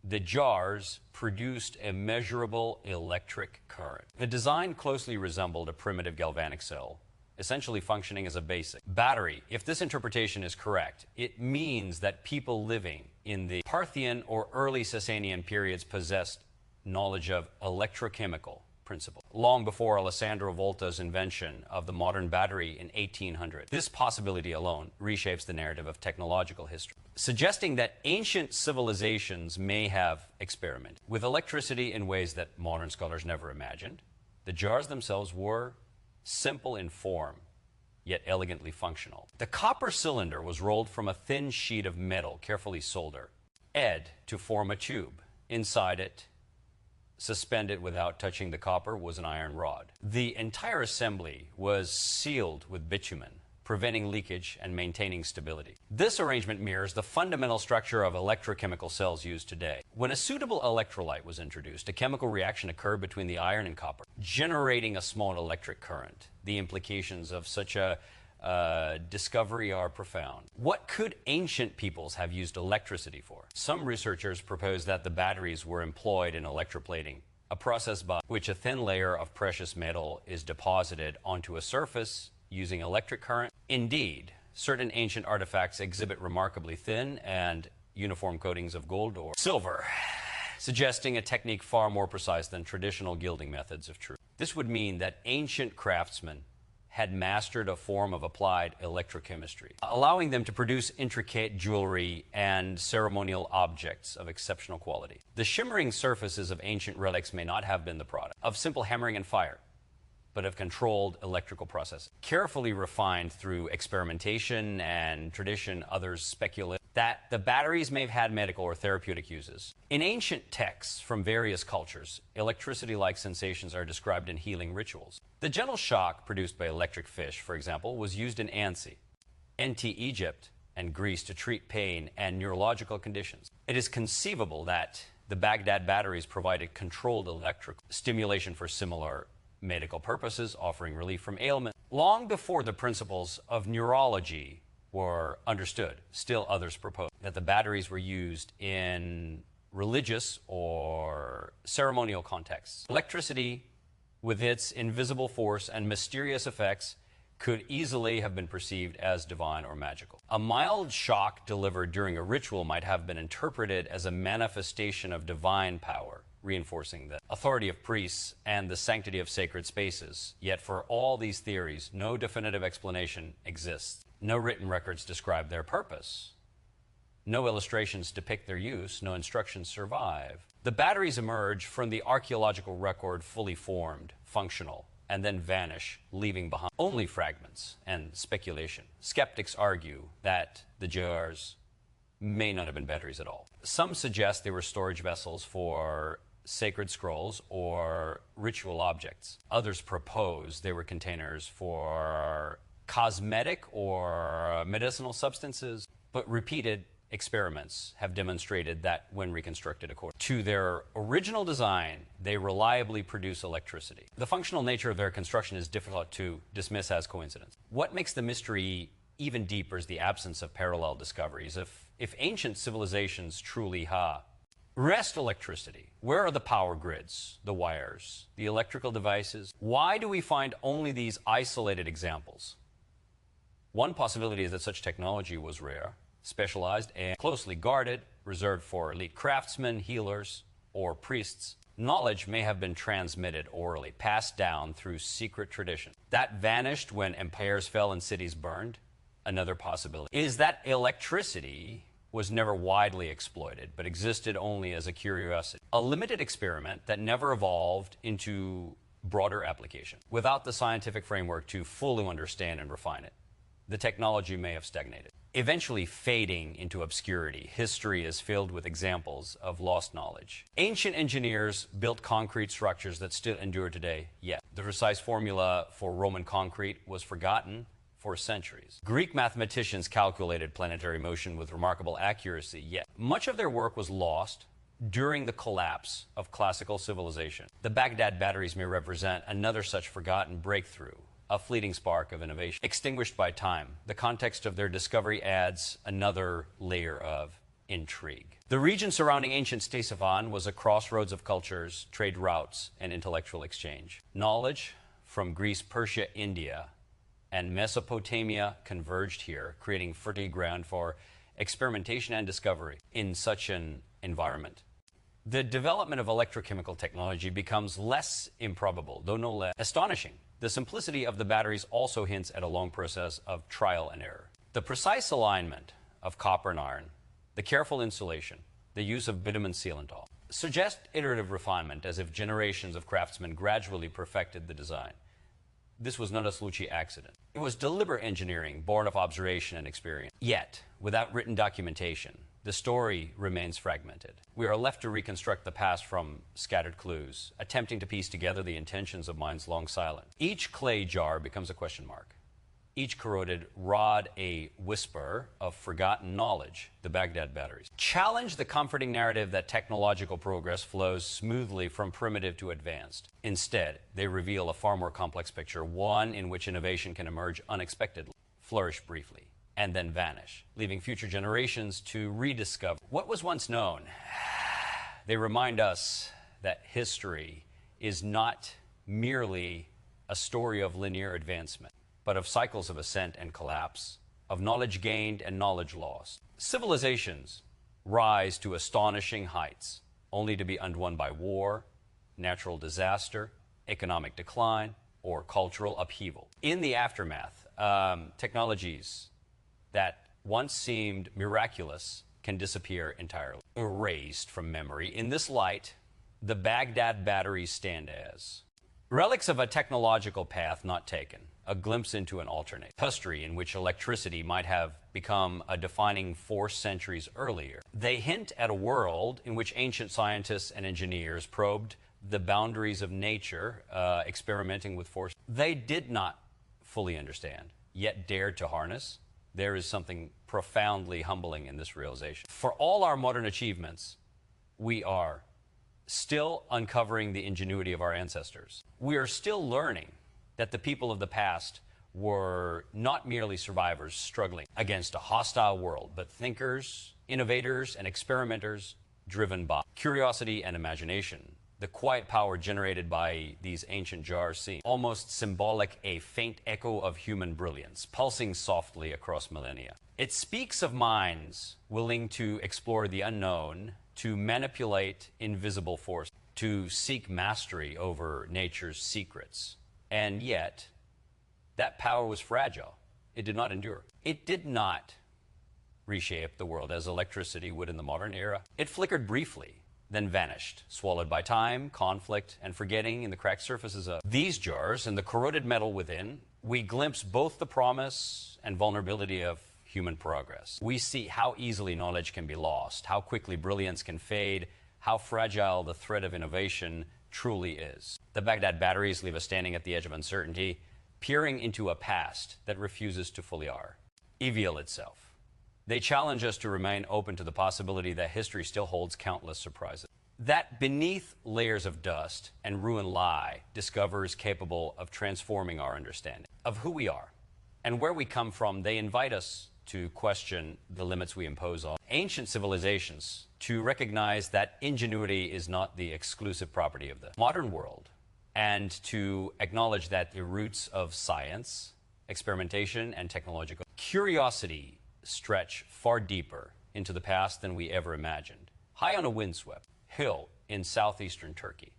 the jars produced a measurable electric current. The design closely resembled a primitive galvanic cell, essentially functioning as a basic battery. If this interpretation is correct, it means that people living in the Parthian or early Sasanian periods possessed knowledge of electrochemical principles, long before Alessandro Volta's invention of the modern battery in 1800. This possibility alone reshapes the narrative of technological history, suggesting that ancient civilizations may have experimented with electricity in ways that modern scholars never imagined. The jars themselves were simple in form, yet elegantly functional. The copper cylinder was rolled from a thin sheet of metal, carefully soldered, to form a tube. Inside it, suspended without touching the copper, was an iron rod. The entire assembly was sealed with bitumen, preventing leakage and maintaining stability. This arrangement mirrors the fundamental structure of electrochemical cells used today. When a suitable electrolyte was introduced, a chemical reaction occurred between the iron and copper, generating a small electric current. The implications of such a discovery are profound. What could ancient peoples have used electricity for? Some researchers propose that the batteries were employed in electroplating, a process by which a thin layer of precious metal is deposited onto a surface using electric current. Indeed, certain ancient artifacts exhibit remarkably thin and uniform coatings of gold or silver, suggesting a technique far more precise than traditional gilding methods of truth. This would mean that ancient craftsmen had mastered a form of applied electrochemistry, allowing them to produce intricate jewelry and ceremonial objects of exceptional quality. The shimmering surfaces of ancient relics may not have been the product of simple hammering and fire, but of controlled electrical processes, carefully refined through experimentation and tradition. Others speculate that the batteries may have had medical or therapeutic uses. In ancient texts from various cultures, electricity-like sensations are described in healing rituals. The gentle shock produced by electric fish, for example, was used in Egypt and Greece to treat pain and neurological conditions. It is conceivable that the Baghdad batteries provided controlled electrical stimulation for similar medical purposes, offering relief from ailment. Long before the principles of neurology were understood, still others proposed that the batteries were used in religious or ceremonial contexts. Electricity, with its invisible force and mysterious effects, could easily have been perceived as divine or magical. A mild shock delivered during a ritual might have been interpreted as a manifestation of divine power, reinforcing the authority of priests and the sanctity of sacred spaces. Yet for all these theories, no definitive explanation exists. No written records describe their purpose. No illustrations depict their use. No instructions survive. The batteries emerge from the archaeological record fully formed, functional, and then vanish, leaving behind only fragments and speculation. Skeptics argue that the jars may not have been batteries at all. Some suggest they were storage vessels for sacred scrolls or ritual objects. Others propose they were containers for cosmetic or medicinal substances, but repeated experiments have demonstrated that when reconstructed according to their original design, they reliably produce electricity. The functional nature of their construction is difficult to dismiss as coincidence. What makes the mystery even deeper is the absence of parallel discoveries. If ancient civilizations truly wrest electricity, where are the power grids, the wires, the electrical devices? Why do we find only these isolated examples? One possibility is that such technology was rare, specialized, and closely guarded, reserved for elite craftsmen, healers, or priests. Knowledge may have been transmitted orally, passed down through secret tradition. That vanished when empires fell and cities burned. Another possibility is that electricity was never widely exploited, but existed only as a curiosity. A limited experiment that never evolved into broader application. Without the scientific framework to fully understand and refine it, the technology may have stagnated. Eventually fading into obscurity, history is filled with examples of lost knowledge. Ancient engineers built concrete structures that still endure today, yet the precise formula for Roman concrete was forgotten for centuries. Greek mathematicians calculated planetary motion with remarkable accuracy, yet much of their work was lost during the collapse of classical civilization. The Baghdad batteries may represent another such forgotten breakthrough, a fleeting spark of innovation, extinguished by time. The context of their discovery adds another layer of intrigue. The region surrounding ancient Ctesiphon was a crossroads of cultures, trade routes, and intellectual exchange. Knowledge from Greece, Persia, India, and Mesopotamia converged here, creating fertile ground for experimentation and discovery in such an environment. The development of electrochemical technology becomes less improbable, though no less astonishing. The simplicity of the batteries also hints at a long process of trial and error. The precise alignment of copper and iron, the careful insulation, the use of bitumen sealant suggest iterative refinement, as if generations of craftsmen gradually perfected the design. This was not a Slucci accident. It was deliberate engineering, born of observation and experience. Yet, without written documentation, the story remains fragmented. We are left to reconstruct the past from scattered clues, attempting to piece together the intentions of minds long silent. Each clay jar becomes a question mark. Each corroded rod a whisper of forgotten knowledge, the Baghdad batteries. Challenge the comforting narrative that technological progress flows smoothly from primitive to advanced. Instead, they reveal a far more complex picture, one in which innovation can emerge unexpectedly, flourish briefly, and then vanish, leaving future generations to rediscover what was once known. They remind us that history is not merely a story of linear advancement, but of cycles of ascent and collapse, of knowledge gained and knowledge lost. Civilizations rise to astonishing heights, only to be undone by war, natural disaster, economic decline, or cultural upheaval. In the aftermath, technologies that once seemed miraculous can disappear entirely, erased from memory. In this light, the Baghdad batteries stand as relics of a technological path not taken, a glimpse into an alternate history in which electricity might have become a defining force centuries earlier. They hint at a world in which ancient scientists and engineers probed the boundaries of nature, experimenting with force they did not fully understand, yet dared to harness. There is something profoundly humbling in this realization. For all our modern achievements, we are still uncovering the ingenuity of our ancestors. We are still learning that the people of the past were not merely survivors struggling against a hostile world, but thinkers, innovators, and experimenters driven by curiosity and imagination. The quiet power generated by these ancient jars seems almost symbolic, a faint echo of human brilliance, pulsing softly across millennia. It speaks of minds willing to explore the unknown, to manipulate invisible force, to seek mastery over nature's secrets. And yet, that power was fragile. It did not endure. It did not reshape the world as electricity would in the modern era. It flickered briefly, then vanished, swallowed by time, conflict, and forgetting in the cracked surfaces of these jars and the corroded metal within. We glimpse both the promise and vulnerability of human progress. We see how easily knowledge can be lost, how quickly brilliance can fade, how fragile the thread of innovation truly is. The Baghdad batteries leave us standing at the edge of uncertainty, peering into a past that refuses to fully reveal itself. They challenge us to remain open to the possibility that history still holds countless surprises. That beneath layers of dust and ruin lie discoveries capable of transforming our understanding of who we are and where we come from. They invite us to question the limits we impose on ancient civilizations, to recognize that ingenuity is not the exclusive property of the modern world, and to acknowledge that the roots of science, experimentation, and technological curiosity stretch far deeper into the past than we ever imagined. High on a windswept hill in southeastern Turkey,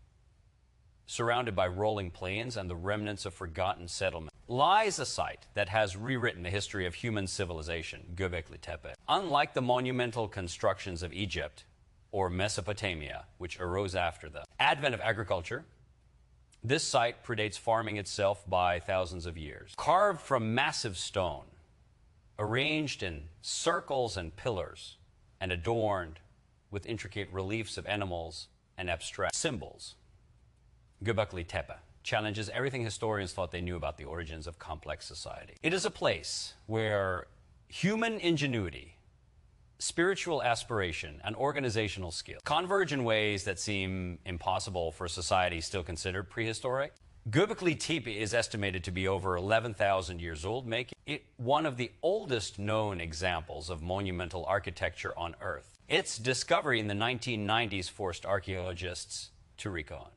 surrounded by rolling plains and the remnants of forgotten settlement, lies a site that has rewritten the history of human civilization, Göbekli Tepe. Unlike the monumental constructions of Egypt or Mesopotamia, which arose after the advent of agriculture, this site predates farming itself by thousands of years. Carved from massive stone, arranged in circles and pillars, and adorned with intricate reliefs of animals and abstract symbols, Göbekli Tepe challenges everything historians thought they knew about the origins of complex society. It is a place where human ingenuity, spiritual aspiration, and organizational skill converge in ways that seem impossible for societies still considered prehistoric. Göbekli Tepe is estimated to be over 11,000 years old, making it one of the oldest known examples of monumental architecture on Earth. Its discovery in the 1990s forced archaeologists to recon.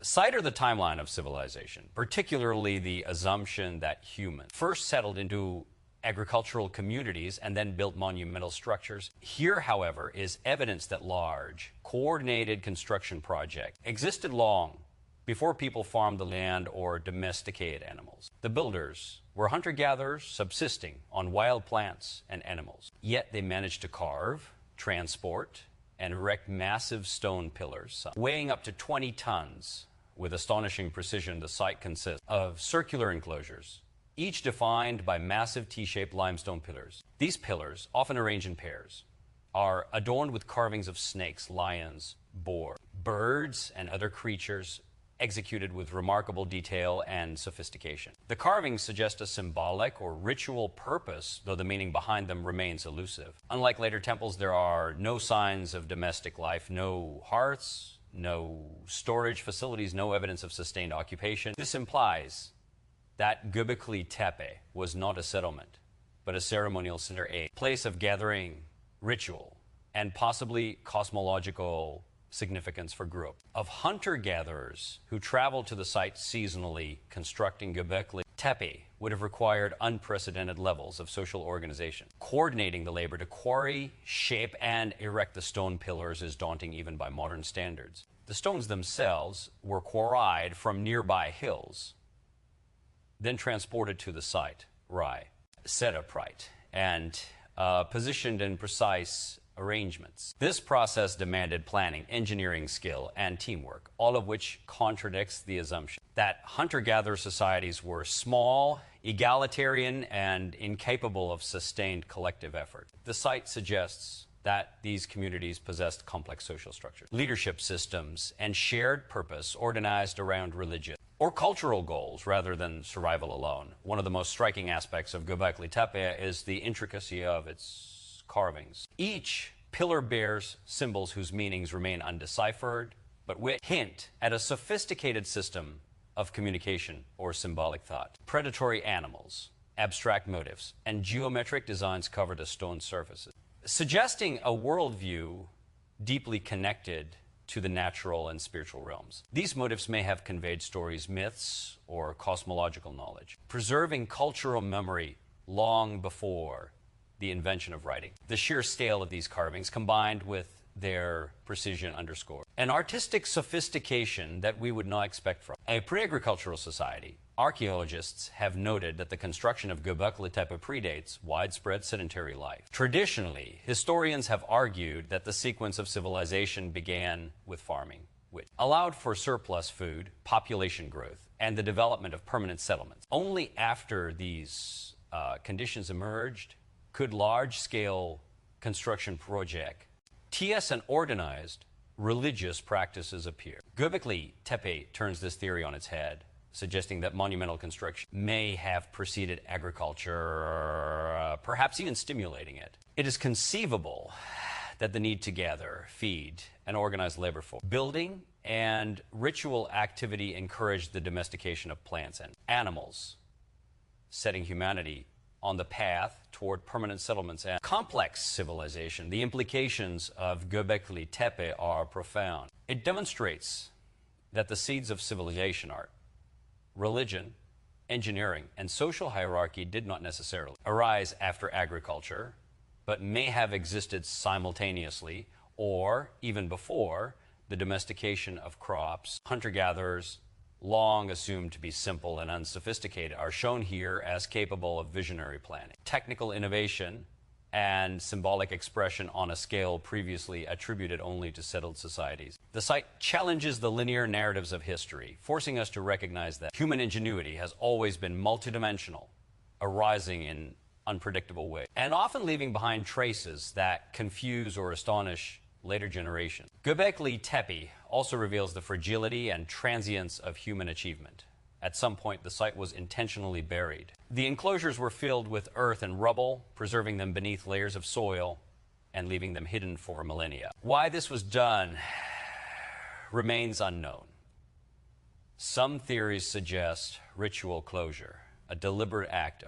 Cite the timeline of civilization, particularly the assumption that humans first settled into agricultural communities and then built monumental structures. Here, however, is evidence that large, coordinated construction projects existed long before people farmed the land or domesticated animals. The builders were hunter-gatherers subsisting on wild plants and animals. Yet they managed to carve, transport, and erect massive stone pillars, weighing up to 20 tons. With astonishing precision, the site consists of circular enclosures, each defined by massive T-shaped limestone pillars. These pillars, often arranged in pairs, are adorned with carvings of snakes, lions, boar, birds, and other creatures, executed with remarkable detail and sophistication. The carvings suggest a symbolic or ritual purpose, though the meaning behind them remains elusive. Unlike later temples, there are no signs of domestic life, no hearths, no storage facilities, no evidence of sustained occupation. This implies that Göbekli Tepe was not a settlement, but a ceremonial center, a place of gathering, ritual, and possibly cosmological significance for group of hunter-gatherers who traveled to the site seasonally. Constructing Göbekli Tepe would have required unprecedented levels of social organization. Coordinating the labor to quarry, shape, and erect the stone pillars is daunting even by modern standards. The stones themselves were quarried from nearby hills, then transported to the site, set upright, and positioned in precise arrangements. This process demanded planning, engineering skill, and teamwork, all of which contradicts the assumption that hunter-gatherer societies were small, egalitarian, and incapable of sustained collective effort. The site suggests that these communities possessed complex social structures, leadership systems, and shared purpose organized around religion or cultural goals rather than survival alone. One of the most striking aspects of Göbekli Tepe is the intricacy of its carvings. Each pillar bears symbols whose meanings remain undeciphered, but which hint at a sophisticated system of communication or symbolic thought. Predatory animals, abstract motifs, and geometric designs cover the stone surfaces, suggesting a worldview deeply connected to the natural and spiritual realms. These motifs may have conveyed stories, myths, or cosmological knowledge, preserving cultural memory long before the invention of writing. The sheer scale of these carvings, combined with their precision, underscore an artistic sophistication that we would not expect from a pre-agricultural society. Archaeologists have noted that the construction of Göbekli Tepe predates widespread sedentary life. Traditionally, historians have argued that the sequence of civilization began with farming, which allowed for surplus food, population growth, and the development of permanent settlements. Only after these conditions emerged Could large-scale construction project TS and organized religious practices appear? Göbekli Tepe turns this theory on its head, suggesting that monumental construction may have preceded agriculture, perhaps even stimulating it. It is conceivable that the need to gather, feed, and organize labor force, building and ritual activity encouraged the domestication of plants and animals, setting humanity on the path toward permanent settlements and complex civilization. The implications of Göbekli Tepe are profound. It demonstrates that the seeds of civilization, art, religion, engineering, and social hierarchy did not necessarily arise after agriculture, but may have existed simultaneously or even before the domestication of crops. Hunter-gatherers, long assumed to be simple and unsophisticated, are shown here as capable of visionary planning, technical innovation, and symbolic expression on a scale previously attributed only to settled societies. The site challenges the linear narratives of history, forcing us to recognize that human ingenuity has always been multidimensional, arising in unpredictable ways, and often leaving behind traces that confuse or astonish later generations. Göbekli Tepe also reveals the fragility and transience of human achievement. At some point, the site was intentionally buried. The enclosures were filled with earth and rubble, preserving them beneath layers of soil and leaving them hidden for millennia. Why this was done remains unknown. Some theories suggest ritual closure, a deliberate act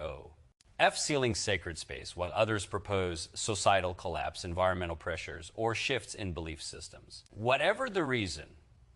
sealing sacred space, while others propose societal collapse, environmental pressures, or shifts in belief systems. Whatever the reason,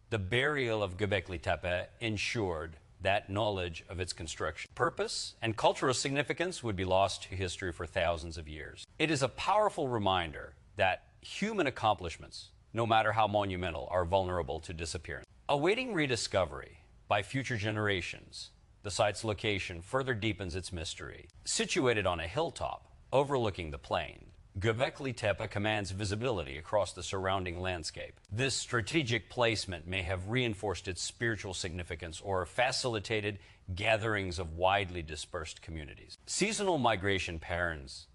the burial of Göbekli Tepe ensured that knowledge of its construction, purpose, and cultural significance would be lost to history for thousands of years. It is a powerful reminder that human accomplishments, no matter how monumental, are vulnerable to disappearance. Awaiting rediscovery by future generations, the site's location further deepens its mystery. Situated on a hilltop overlooking the plain, Göbekli Tepe commands visibility across the surrounding landscape. This strategic placement may have reinforced its spiritual significance or facilitated gatherings of widely dispersed communities. Seasonal migration patterns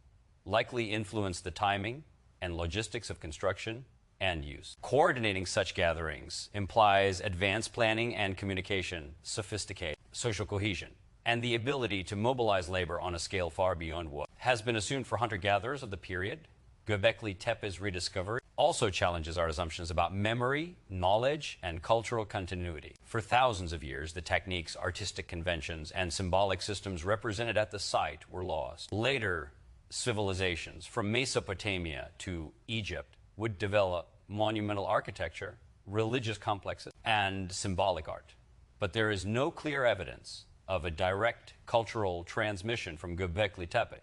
likely influence the timing and logistics of construction and use. Coordinating such gatherings implies advanced planning and communication, sophisticated social cohesion, and the ability to mobilize labor on a scale far beyond what has been assumed for hunter-gatherers of the period. Göbekli Tepe's rediscovery also challenges our assumptions about memory, knowledge, and cultural continuity. For thousands of years, the techniques, artistic conventions, and symbolic systems represented at the site were lost. Later civilizations, from Mesopotamia to Egypt, would develop monumental architecture, religious complexes, and symbolic art. But there is no clear evidence of a direct cultural transmission from Göbekli Tepe.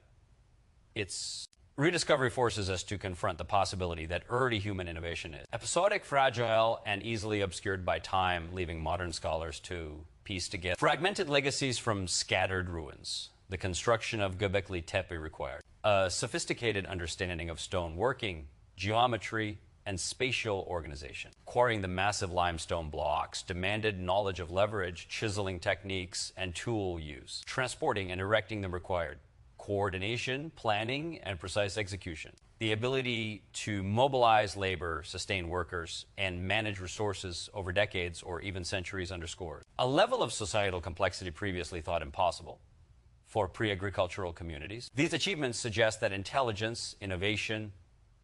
Its rediscovery forces us to confront the possibility that early human innovation is episodic, fragile, and easily obscured by time, leaving modern scholars to piece together fragmented legacies from scattered ruins. The construction of Göbekli Tepe required a sophisticated understanding of stone working, geometry, and spatial organization. Quarrying the massive limestone blocks demanded knowledge of leverage, chiseling techniques, and tool use. Transporting and erecting them required coordination, planning, and precise execution. The ability to mobilize labor, sustain workers, and manage resources over decades or even centuries underscored a level of societal complexity previously thought impossible for pre-agricultural communities. These achievements suggest that intelligence, innovation,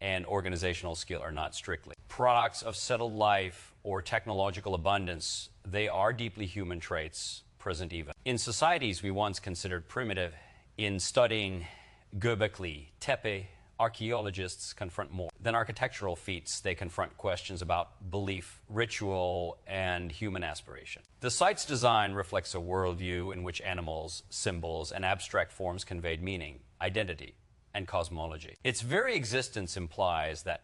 and organizational skill are not strictly products of settled life or technological abundance. They are deeply human traits, present even in societies we once considered primitive. In studying Göbekli Tepe, archaeologists confront more than architectural feats. They confront questions about belief, ritual, and human aspiration. The site's design reflects a worldview in which animals, symbols, and abstract forms conveyed meaning, identity, and cosmology. Its very existence implies that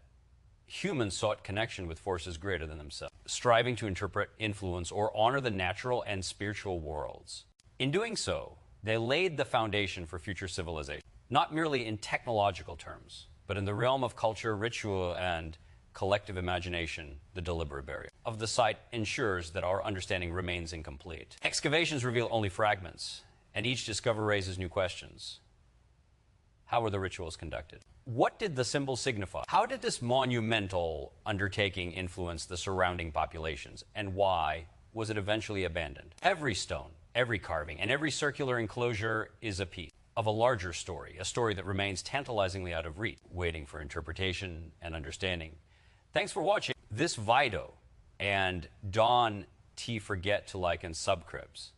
humans sought connection with forces greater than themselves, striving to interpret, influence, or honor the natural and spiritual worlds. In doing so, they laid the foundation for future civilization, not merely in technological terms, but in the realm of culture, ritual, and collective imagination. The deliberate burial of the site ensures that our understanding remains incomplete. Excavations reveal only fragments, and each discovery raises new questions. How were the rituals conducted? What did the symbol signify? How did this monumental undertaking influence the surrounding populations? And why was it eventually abandoned? Every stone, every carving, and every circular enclosure is a piece of a larger story, a story that remains tantalizingly out of reach, waiting for interpretation and understanding. Thanks for watching this Vido and Dawn T. Forget to like and subscribes.